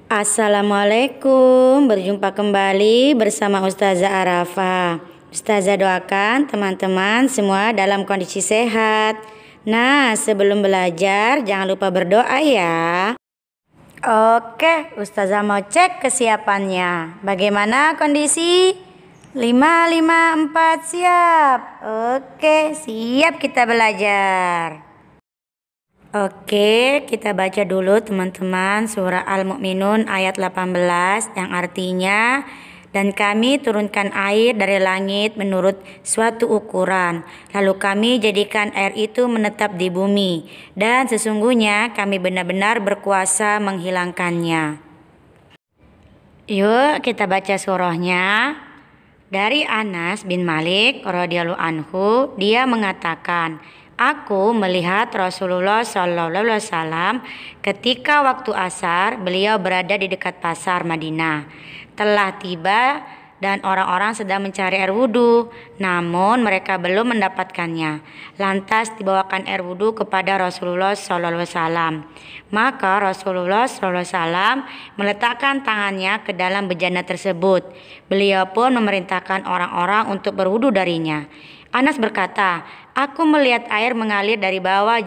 Assalamualaikum, berjumpa kembali bersama Ustazah Arafah. Ustazah doakan teman-teman semua dalam kondisi sehat. Nah, sebelum belajar jangan lupa berdoa ya. Oke, Ustazah mau cek kesiapannya. Bagaimana kondisi? 554 siap. Oke, siap kita belajar. Oke, kita baca dulu teman-teman surah Al-Mu'minun ayat 18 yang artinya, dan kami turunkan air dari langit menurut suatu ukuran, lalu kami jadikan air itu menetap di bumi, dan sesungguhnya kami benar-benar berkuasa menghilangkannya. Yuk kita baca surahnya. Dari Anas bin Malik radhiyallahu anhu, dia mengatakan, aku melihat Rasulullah SAW ketika waktu asar beliau berada di dekat pasar Madinah. Telah tiba dan orang-orang sedang mencari air wudhu, namun mereka belum mendapatkannya. Lantas dibawakan air wudhu kepada Rasulullah SAW. Maka Rasulullah SAW meletakkan tangannya ke dalam bejana tersebut. Beliau pun memerintahkan orang-orang untuk berwudhu darinya. Anas berkata, aku melihat air mengalir dari bawah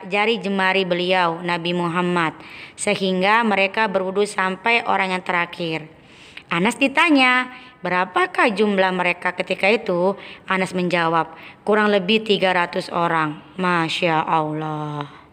jari jemari beliau, Nabi Muhammad, sehingga mereka berwudu sampai orang yang terakhir. Anas ditanya, berapakah jumlah mereka ketika itu? Anas menjawab, kurang lebih 300 orang. Masya Allah.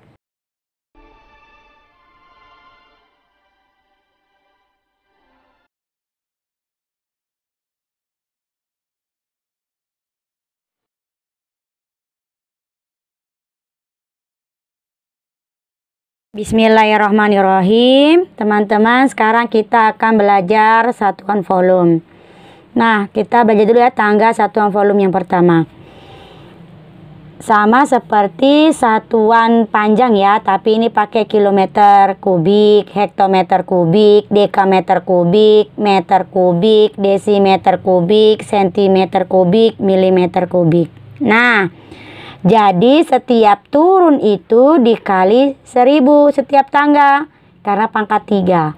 Bismillahirrahmanirrahim. Teman-teman, sekarang kita akan belajar satuan volume. Nah, kita belajar dulu ya tangga satuan volume yang pertama. Sama seperti satuan panjang ya, tapi ini pakai kilometer kubik, hektometer kubik, dekameter kubik, meter kubik, desimeter kubik, sentimeter kubik, milimeter kubik. Nah, jadi setiap turun itu dikali 1000 setiap tangga karena pangkat 3.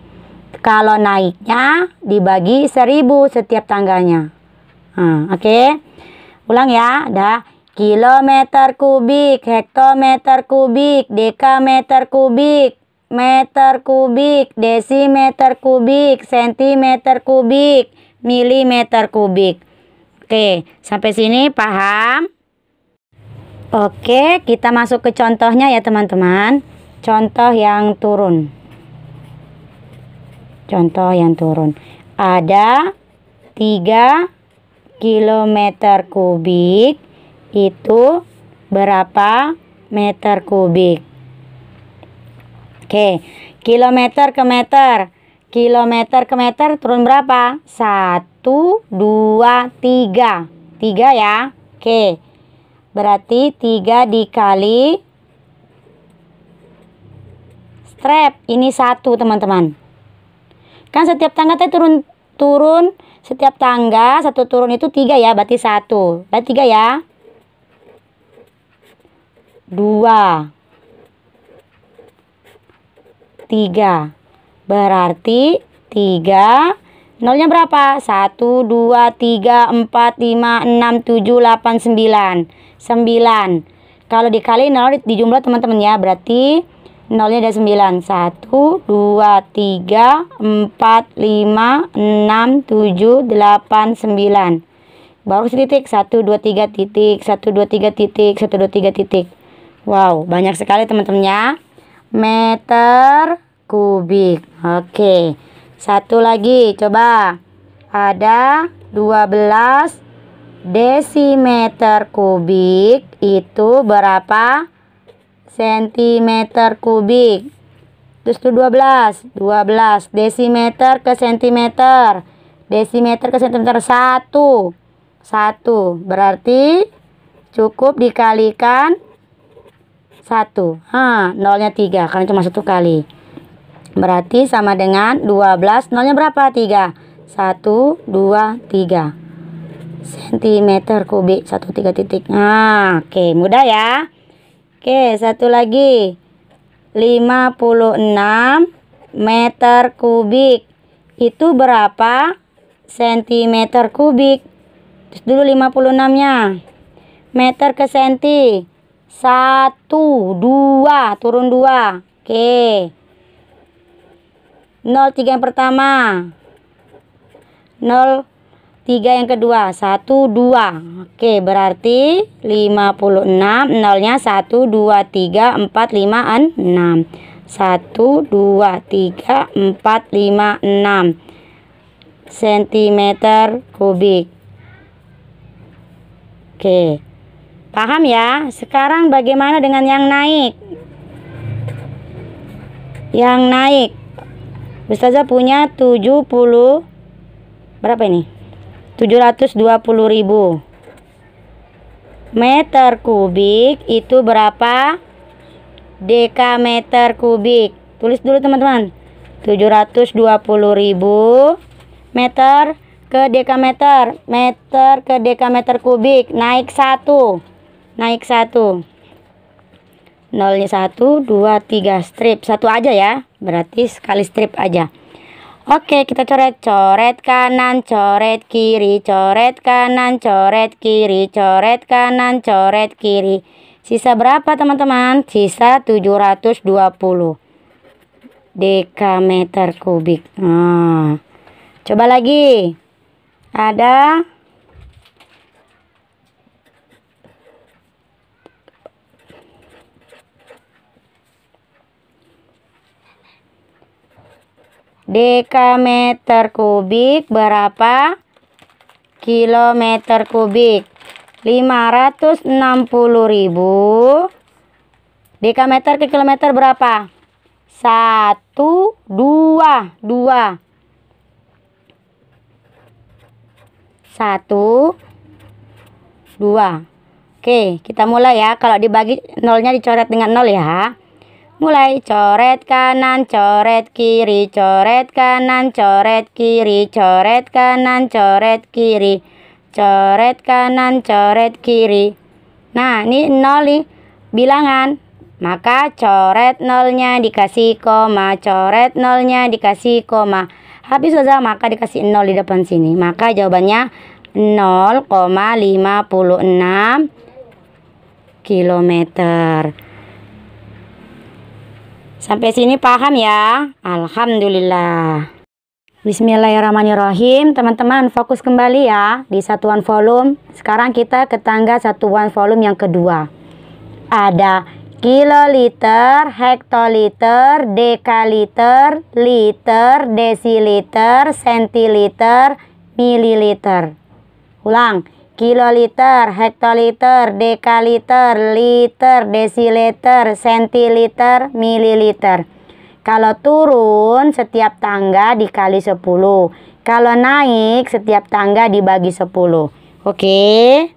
Kalau naiknya dibagi 1000 setiap tangganya. Oke. Ulang ya. Dah. Kilometer kubik, hektometer kubik, dekameter kubik, meter kubik, desimeter kubik, sentimeter kubik, milimeter kubik. Oke, sampai sini paham? Oke, kita masuk ke contohnya ya teman-teman. Contoh yang turun. Contoh yang turun. Ada 3 kilometer kubik. Itu berapa meter kubik? Oke, kilometer ke meter. Kilometer ke meter turun berapa? 1, 2, 3. 3 ya. Oke. Berarti 3 dikali strap. Ini 1 teman-teman. Kan setiap tangga tadi turun setiap tangga 1 turun itu 3 ya. Berarti 1. Berarti 3 ya. 2, 3. Berarti 3. Nolnya berapa? 1, 2, 3, 4, 5, 6, 7, 8, 9. 9. Kalau dikali 0 dijumlah teman-teman ya. Berarti nolnya ada 9. 1, 2, 3, 4, 5, 6, 7, 8, 9. Baru setitik. 1, 2, 3 titik. 1, 2, 3 titik. 1, 2, 3 titik. Wow, banyak sekali teman-teman ya. Meter kubik. Oke. Satu lagi, coba. Ada 12 desimeter kubik. Itu berapa sentimeter kubik? Terus itu 12. 12 desimeter ke sentimeter. Desimeter ke sentimeter 1. 1. Berarti cukup dikalikan 1. Nolnya 3 karena cuma 1 kali. Berarti sama dengan 12. Nolnya berapa? 3. 1, 2, 3 sentimeter kubik. 1, 3 titik. Oke, mudah ya. Oke, satu lagi. 56 meter kubik. Itu berapa sentimeter kubik? Terus dulu 56-nya. Meter ke senti. 1, 2, turun 2. Oke. 0,3 yang pertama. 0,3 yang kedua. 1, 2. Oke, berarti 56. Nolnya 1, 2, 3, 4, 5, 6. 1, 2, 3, 4, 5, 6 sentimeter kubik. Oke. Paham ya? Sekarang bagaimana dengan yang naik? Yang naik. Ustazah punya 70 berapa ini? 720.000 meter kubik. Itu berapa dekameter kubik? Tulis dulu teman-teman. 720.000 meter ke dekameter. Meter ke dekameter kubik. Naik 1. Naik 1. Nolnya 1, 2, 3. Strip 1 aja ya. Berarti sekali strip aja. Oke, kita coret. Coret kanan, coret kiri. Coret kanan, coret kiri. Coret kanan, coret kiri. Sisa berapa teman-teman? Sisa 720 dekameter kubik. Nah, coba lagi. Ada dekameter kubik berapa kilometer kubik? 560.000 dekameter ke kilometer berapa? 1, 2, 2. 1, 2. Oke, kita mulai ya. Kalau dibagi nolnya dicoret dengan 0 ya. Mulai. Coret kanan, coret kiri. Coret kanan, coret kiri. Coret kanan, coret kiri. Coret kanan, coret kiri. Nah, ini 0 nih bilangan. Maka coret nolnya dikasih koma. Coret nolnya dikasih koma. Habis saja maka dikasih 0 di depan sini. Maka jawabannya 0,56 kilometer. Sampai sini paham ya? Alhamdulillah. Bismillahirrahmanirrahim. Teman-teman fokus kembali ya di satuan volume. Sekarang kita ke tangga satuan volume yang kedua. Ada kiloliter, hektoliter, dekaliter, liter, desiliter, sentiliter, mililiter. Ulang. Kiloliter, hektoliter, dekaliter, liter, desiliter, sentiliter, mililiter. Kalau turun setiap tangga dikali 10. Kalau naik setiap tangga dibagi 10. Oke.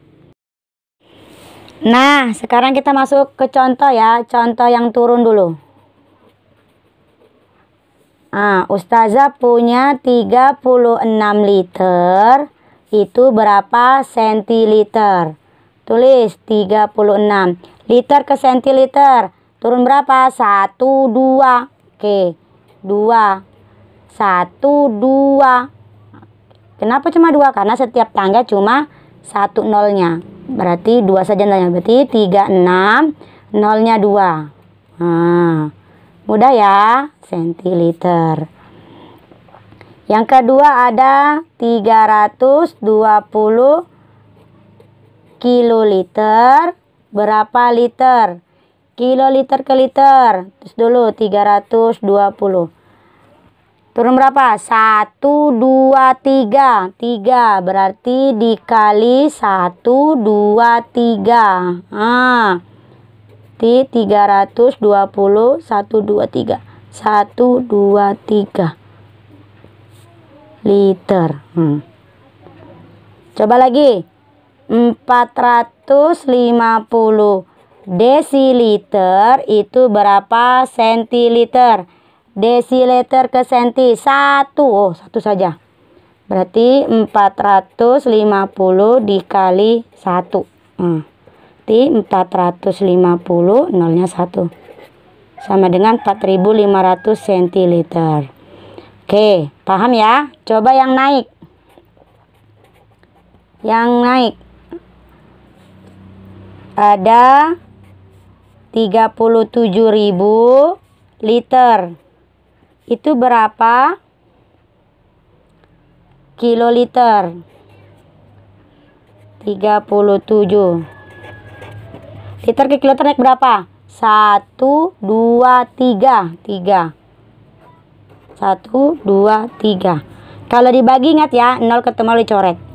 Nah, sekarang kita masuk ke contoh ya. Contoh yang turun dulu. Ustazah punya 36 liter. Itu berapa sentiliter? Tulis 36. Liter ke sentiliter. Turun berapa? 1, 2. Oke, 2. 1, 2. Kenapa cuma 2? Karena setiap tangga cuma 1 nolnya. Berarti 2 saja nolnya. Berarti 36. Nolnya 2. Nah, mudah ya. Sentiliter. Yang kedua ada 320 kiloliter. Berapa liter? Kiloliter ke liter. Terus dulu 320. Turun berapa? 1, 2, 3. 3 berarti dikali 1, 2, 3. Di 320. 1, 2, 3. 1, 2, 3 liter. Coba lagi. 450 desiliter itu berapa sentiliter? Desiliter ke senti 1. Oh, 1 saja. Berarti 450 dikali 1. Berarti 450 nolnya 1. sama dengan 4.500 centiliter. Oke, paham ya? Coba yang naik. Yang naik ada 37.000 liter. Itu berapa kiloliter? 37. Liter ke kiloliter naik berapa? 1, 2, 3. 3. 1, 2, 3. Kalau dibagi ingat ya, 0 ketemu dicoret.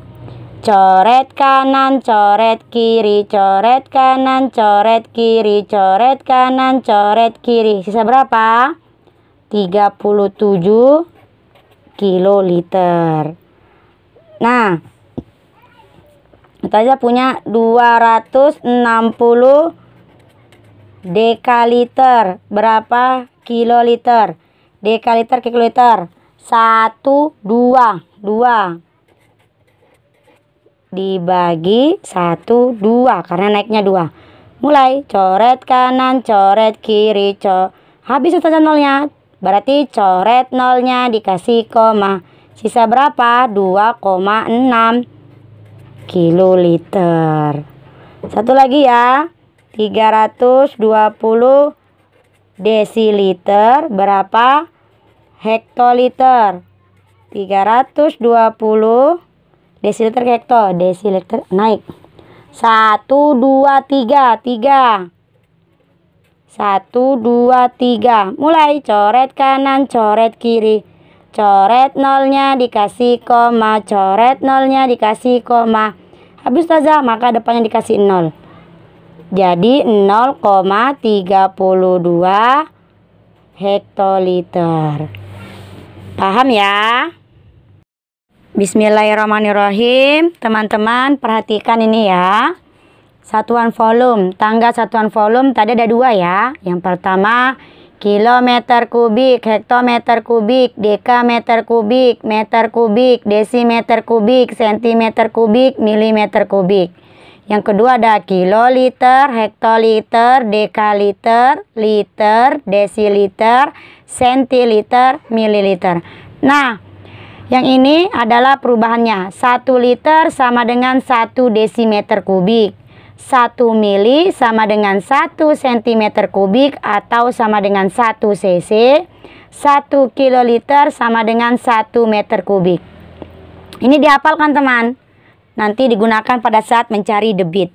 Coret kanan, coret kiri, coret kanan, coret kiri, coret kanan, coret kiri. Sisa berapa? 37 kiloliter. Nah, kita aja punya 260 dekaliter. Berapa kiloliter? Dekaliter ke kiloliter. 1, 2. 2 dibagi 1, 2. Karena naiknya 2. Mulai. Coret kanan, coret kiri, habis saja nolnya. Berarti coret nolnya dikasih koma. Sisa berapa? 2,6 kiloliter. Satu lagi ya. 320 desiliter berapa hektoliter? 320 desiliter ke hekto. Desiliter naik. 1, 2, 3. 3. 1, 2, 3. Mulai. Coret kanan, coret kiri. Coret nolnya dikasih koma. Coret nolnya dikasih koma. Habis saja, maka depannya dikasih 0. Jadi 0,32 hektoliter. Paham ya? Bismillahirrahmanirrahim. Teman-teman perhatikan ini ya. Satuan volume. Tangga satuan volume tadi ada 2 ya. Yang pertama kilometer kubik, hektometer kubik, dekameter kubik, meter kubik, desimeter kubik, sentimeter kubik, milimeter kubik. Yang kedua ada kiloliter, hektoliter, dekaliter, liter, desiliter, sentiliter, mililiter. Nah, yang ini adalah perubahannya. 1 liter sama dengan 1 desimeter kubik. 1 mili sama dengan 1 cm kubik atau sama dengan 1 cc. 1 kiloliter sama dengan 1 meter kubik. Ini dihafalkan teman. Nanti digunakan pada saat mencari debit.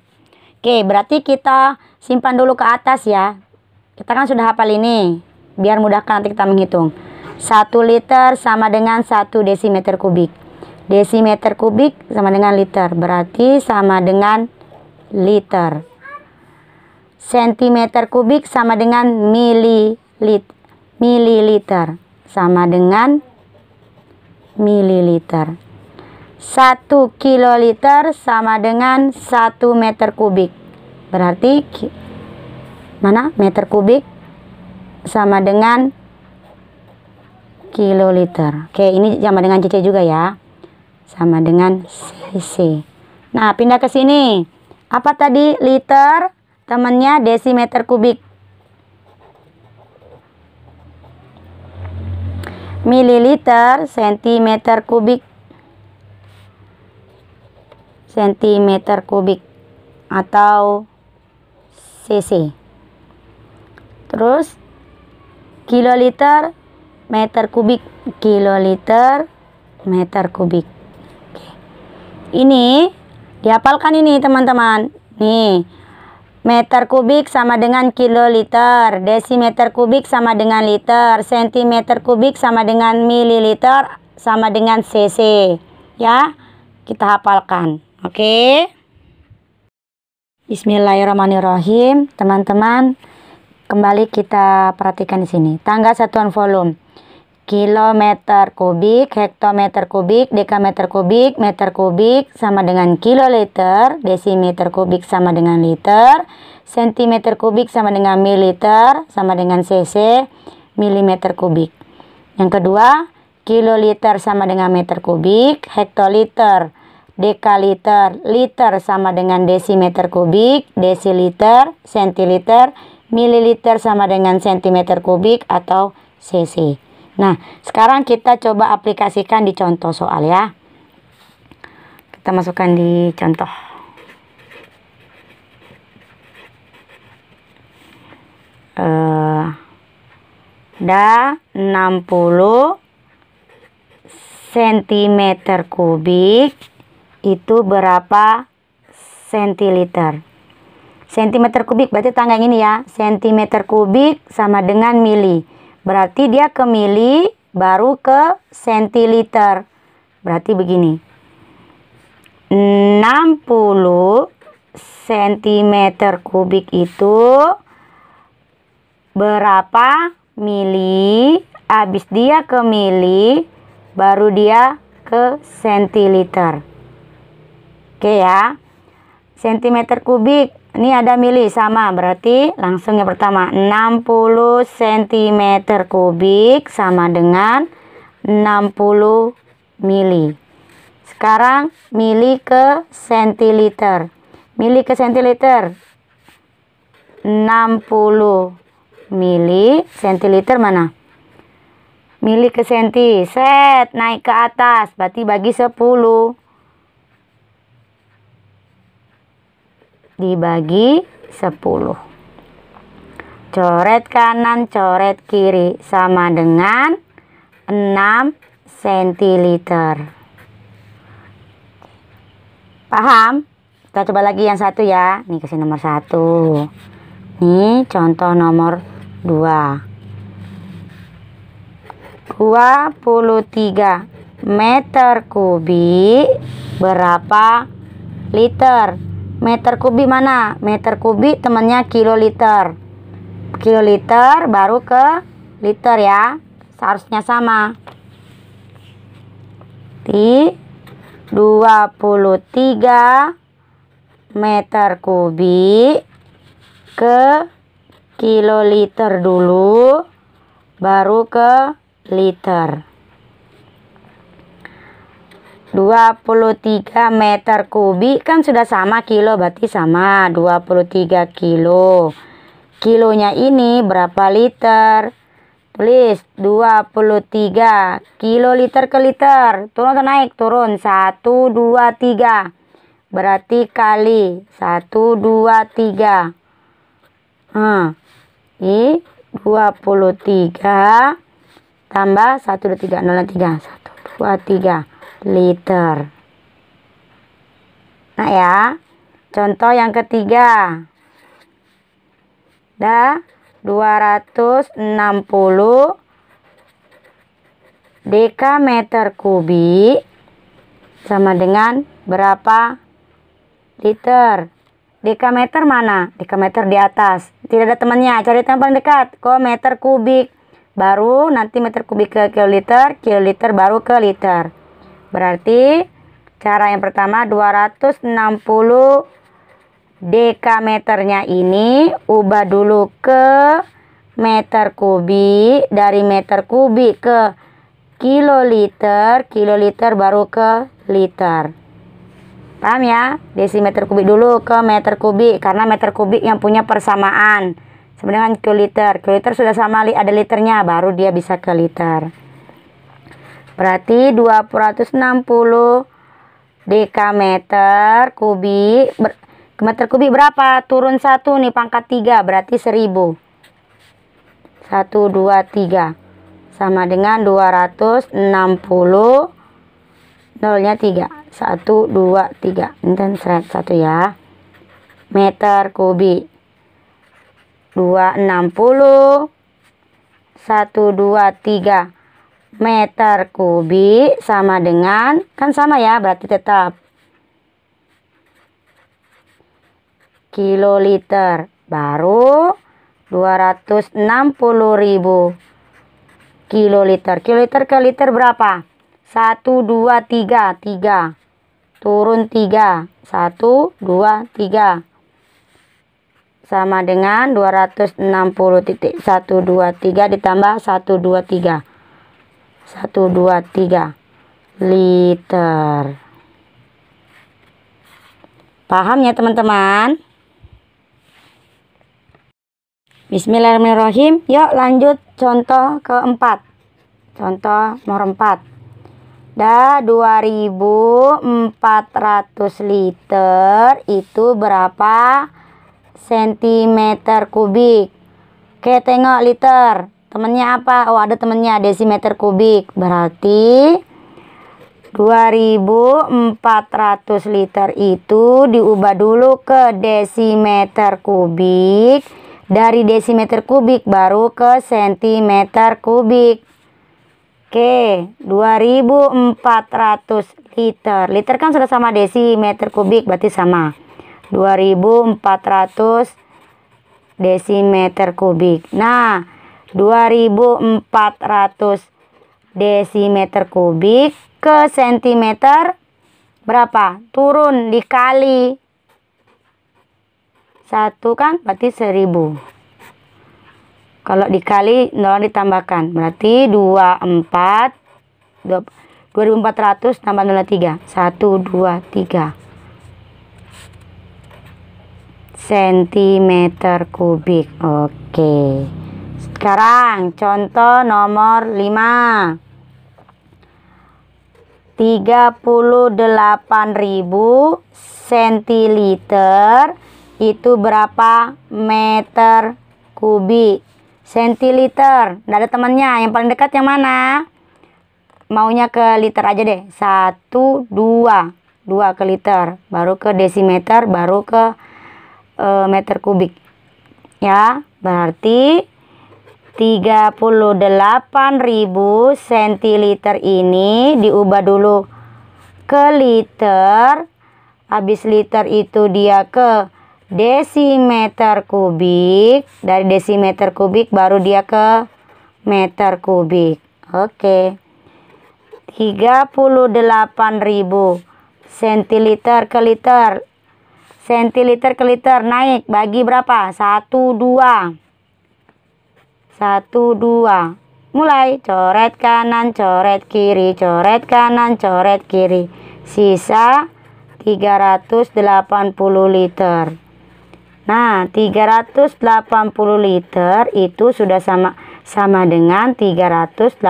Oke, berarti kita simpan dulu ke atas ya. Kita kan sudah hafal ini. Biar mudahkan nanti kita menghitung. 1 liter sama dengan 1 desimeter kubik. Desimeter kubik sama dengan liter. Berarti sama dengan liter. Sentimeter kubik sama dengan mililiter. Sama dengan mililiter. 1 kiloliter sama dengan 1 meter kubik. Berarti mana? Meter kubik sama dengan kiloliter. Oke, ini sama dengan cc juga ya. Sama dengan cc. Nah, pindah ke sini. Apa tadi? Liter, temannya desimeter kubik. Mililiter, sentimeter kubik. Sentimeter kubik atau cc. Terus kiloliter, meter kubik. Kiloliter, meter kubik. Oke. Ini dihafalkan ini teman-teman. Nih, meter kubik sama dengan kiloliter, desimeter kubik sama dengan liter, sentimeter kubik sama dengan mililiter sama dengan cc. Ya, kita hafalkan. Oke. Bismillahirrahmanirrahim. Teman-teman, kembali kita perhatikan di sini. Tangga satuan volume. Kilometer kubik, hektometer kubik, dekameter kubik, meter kubik sama dengan kiloliter, desimeter kubik sama dengan liter, sentimeter kubik sama dengan mililiter sama dengan cc, milimeter kubik. Yang kedua, kiloliter sama dengan meter kubik, hektoliter, dekaliter, liter sama dengan desimeter kubik, desiliter, sentiliter, mililiter sama dengan sentimeter kubik atau cc. Nah, sekarang kita coba aplikasikan di contoh soal ya. Kita masukkan di contoh. Da 60 cm kubik itu berapa sentiliter? Sentimeter kubik berarti tangga ini ya. Sentimeter kubik sama dengan mili. Berarti dia ke mili baru ke sentiliter. Berarti begini. 60 cm kubik itu berapa mili? Habis dia ke mili baru dia ke sentiliter. Oke ya. Sentimeter kubik ini ada mili sama, berarti langsung yang pertama 60 cm kubik sama dengan 60 mili. Sekarang mili ke sentiliter. Mili ke sentiliter 60 mili, sentiliter mana? Mili ke senti, set naik ke atas, berarti bagi 10. Dibagi 10. Coret kanan, coret kiri sama dengan 6 sentiliter. Paham? Kita coba lagi yang satu ya. Nih kasih nomor 1. Nih contoh nomor 2. 23 meter kubik berapa liter? Meter kubik mana? Meter kubik temannya kiloliter. Kiloliter baru ke liter ya. Seharusnya sama. Di 23 meter kubik ke kiloliter dulu baru ke liter. 23 meter kubik kan sudah sama kilo, berarti sama 23 kilo. Kilonya ini berapa liter? Tulis 23 kiloliter ke liter. Turun atau naik? Turun. 1, 2, 3. Berarti kali 1, 2, 3. Ini 23 tambah 1, 2, 3, 0, 3. 1, 2, 3 liter. Nah ya, contoh yang ketiga. Dah 260 dekameter kubik sama dengan berapa liter? Dekameter mana? Dekameter di atas. Tidak ada temannya. Cari yang paling dekat. Kok meter kubik. Baru nanti meter kubik ke kiloliter. Kiloliter baru ke liter. Berarti cara yang pertama 260 dekameternya ini ubah dulu ke meter kubik. Dari meter kubik ke kiloliter. Kiloliter baru ke liter. Paham ya? Desimeter kubik dulu ke meter kubik. Karena meter kubik yang punya persamaan sama dengan kiloliter. Kiloliter sudah sama ada liternya, baru dia bisa ke liter. Berarti 260 dekameter kubik. Meter kubik berapa? Turun 1 nih, pangkat 3. Berarti 1000. 1, 2, 3. Sama dengan 260. Nolnya 3. 1, 2, 3. Ini kan 1 ya. Meter kubik. 260. 1, 2, 3. Meter kubik sama dengan, kan sama ya, berarti tetap kiloliter baru 260.000 kiloliter. Kiloliter ke liter berapa? 1, 2, 3. 3 turun 3. 1, 2, 3 sama dengan 260.1, 2, 3 ditambah 1, 2, 3. 1, 2, 3 liter. Paham ya teman-teman? Bismillahirrahmanirrahim. Yuk lanjut contoh keempat. Contoh nomor 4. 2400 liter itu berapa sentimeter kubik? Oke, tengok liter. Temennya apa? Oh, ada temennya desimeter kubik. Berarti 2400 liter itu diubah dulu ke desimeter kubik. Dari desimeter kubik baru ke sentimeter kubik. Oke, 2400 liter. Liter kan sudah sama desimeter kubik, berarti sama. 2400 desimeter kubik. Nah, 2400 desimeter kubik ke sentimeter berapa? Turun dikali 1 kan berarti 1000. Kalau dikali 0 ditambahkan berarti 2400 tambah 0 3. 1 2 3 sentimeter kubik. Oke. Sekarang contoh nomor 5. 38.000 centiliter itu berapa meter kubik? Centiliter, nggak ada temannya. Yang paling dekat yang mana? Maunya ke liter aja deh. 1 2 2 ke liter, baru ke desimeter, baru ke meter kubik. Ya, berarti 38.000 centiliter ini diubah dulu ke liter. Habis liter itu dia ke desimeter kubik. Dari desimeter kubik baru dia ke meter kubik. Oke. 38.000 centiliter ke liter. Centiliter ke liter naik. Bagi berapa? 1 2. 1 2. Mulai. Coret kanan, coret kiri, coret kanan, coret kiri. Sisa 380 liter. Nah, 380 liter itu sudah sama dengan 380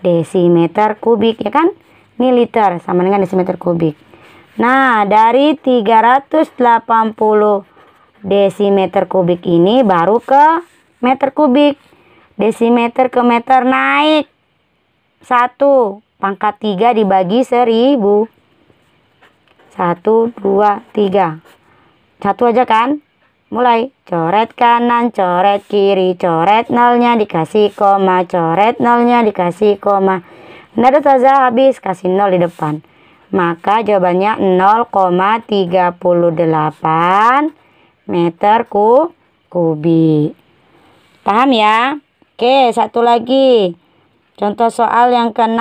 desimeter kubik, ya kan? Ini liter sama dengan desimeter kubik. Nah, dari 380 desimeter kubik ini baru ke meter kubik. Desimeter ke meter naik 1. Pangkat 3 dibagi 1000. 1 2 3. 1 aja kan? Mulai. Coret kanan, coret kiri, coret nolnya dikasih koma, coret nolnya dikasih koma. Nada saja habis, kasih 0 di depan. Maka jawabannya 0,38 meter kubik. Paham ya? Oke, satu lagi. Contoh soal yang ke-6.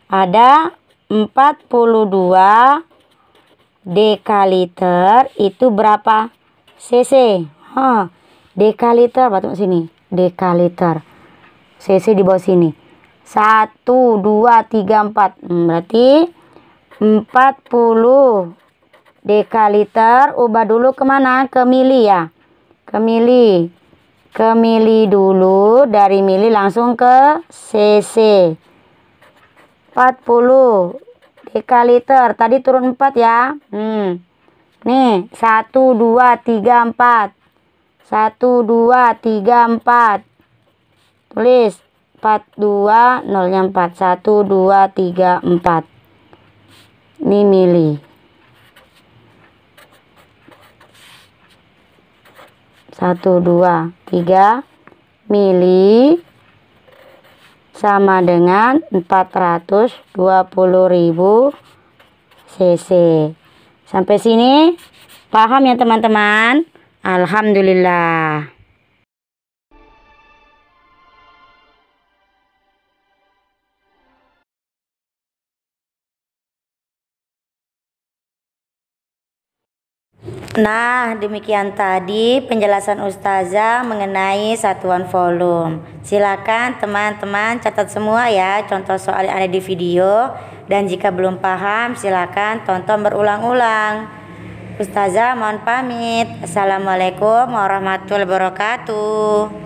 Ada 42 dekaliter itu berapa cc? Dekaliter, batu sini. Dekaliter. Cc di bawah sini. 1 2 3 4. Berarti 40 dekaliter ubah dulu kemana? Ke mili ya. Ke mili. Ke mili dulu. Dari mili langsung ke cc. 40 dekaliter. Tadi turun 4 ya. Nih, 1 2 3 4. 1 2 3 4. Tulis 4 2 nolnya 4. 1 2 3 4. Ini mili. 1 2 3 mili sama dengan 420.000 cc. Sampai sini paham ya teman-teman? Alhamdulillah. Nah, demikian tadi penjelasan Ustazah mengenai satuan volume. Silakan teman-teman catat semua ya contoh soal yang ada di video. Dan jika belum paham silakan tonton berulang-ulang. Ustazah mohon pamit. Assalamualaikum warahmatullahi wabarakatuh.